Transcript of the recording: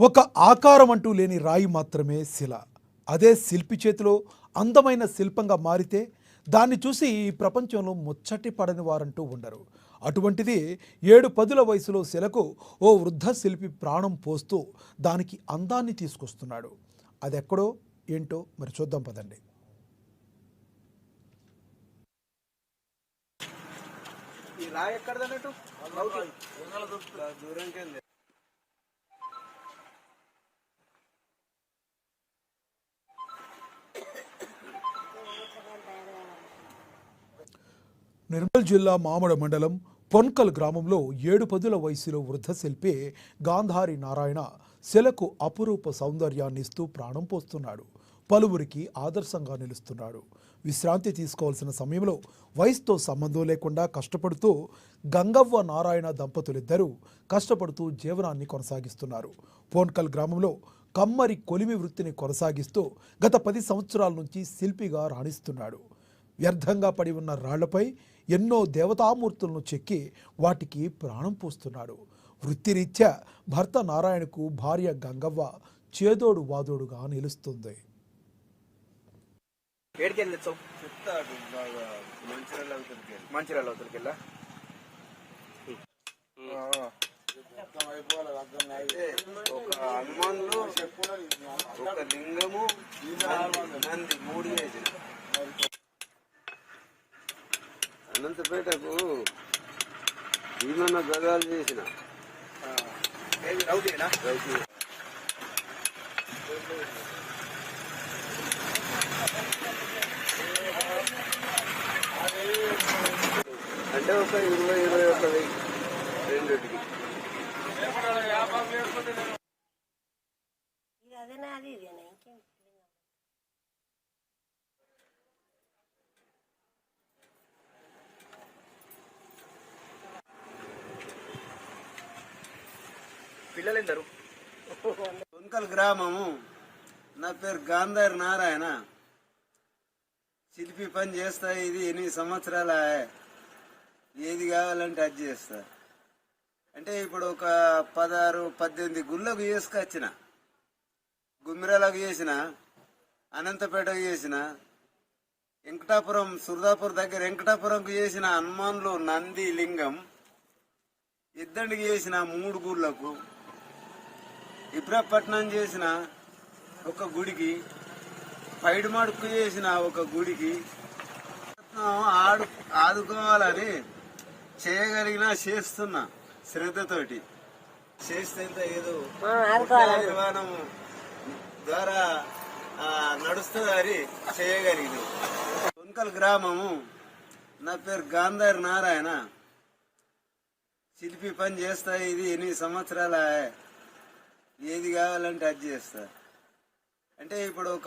ఒక ఆకారం అంటూ లేని రాయి మాత్రమే శిల. అదే శిల్పి చేతిలో అందమైన శిల్పంగా మారితే దాన్ని చూసి ఈ ప్రపంచంలో ముచ్చటి పడని వారంటూ ఉండరు. అటువంటిది 7 పదుల వయసులో శిలకు ఓ వృద్ధ శిల్పి ప్రాణం పోస్తూ దానికి అందాన్ని తీసుకొస్తున్నాడు. అదెక్కడో ఏంటో మరి చూద్దాం పదండి. ఈ రాయి ఎక్కడదన్నట్టు దూరంకి నిర్మల్ జిల్లా మామడ మండలం పొన్కల్ గ్రామంలో 7 పదుల వయసులో వృద్ధ శిల్పి గాంధారి నారాయణ శిలకు అపురూప సౌందర్యాన్ని ఇస్తూ ప్రాణం పోస్తున్నాడు. పలువురికి ఆదర్శంగా నిలుస్తున్నాడు. విశ్రాంతి తీసుకోవాల్సిన సమయంలో వయసుతో సంబంధం లేకుండా కష్టపడుతూ గంగవ్వ నారాయణ దంపతులిద్దరూ కష్టపడుతూ జీవనాన్ని కొనసాగిస్తున్నారు. పోన్కల్ గ్రామంలో కమ్మరి కొలిమి వృత్తిని కొనసాగిస్తూ గత 10 సంవత్సరాల నుంచి శిల్పిగా రాణిస్తున్నాడు. వ్యర్థంగా పడి ఉన్న రాళ్లపై ఎన్నో దేవతామూర్తులను చెక్కి వాటికి ప్రాణం పోస్తున్నాడు. వృత్తిరీత్యా భర్త నారాయణకు భార్య గంగవ్వ చేదోడు వాదోడుగా నిలుస్తుంది. మంచిర్యాల అవతలికెళ్ళా ఒక హనుమాన్లు ఒక లింగము నంది 3 వేసిన అనంతపేటకు భీమన్న గదాలు చేసిన అంటే ఒక 20-21 వెయ్యి రెండింటికి. పిల్లలందరూ పొన్కల్ గ్రామము. నా పేరు గాంధారి నారాయణ. శిల్పి పని చేస్తా. ఇది 8 సంవత్సరాల. ఏది కావాలంటే అది చేస్తా. అంటే ఇప్పుడు ఒక 16-18 గుళ్ళకు చేసుకొచ్చిన. గుమ్మిరాలకు చేసిన, అనంతపేటకు చేసిన, వెంకటాపురం సుర్దాపూర్ దగ్గర వెంకటాపురంకు చేసిన హనుమాన్లు నంది లింగం, ఇద్దండికి చేసిన 3 గుళ్ళకు, ఇబ్రాపట్నం చేసిన ఒక గుడికి, పైడిమాడుకు చేసిన ఒక గుడికి ఆదుకోవాలని చేయగలిగినా చేస్తున్నా. శ్రద్ధతోటి చేస్తే ఏదో నిర్మాణం ద్వారా నడుస్తుందని చేయగలిగింది. పొన్కల్ గ్రామము. నా పేరు గాంధారి నారాయణ. శిల్పి పని చేస్తా. ఇది 8 సంవత్సరాల. ఏది కావాలంటే అది చేస్తా. అంటే ఇప్పుడు ఒక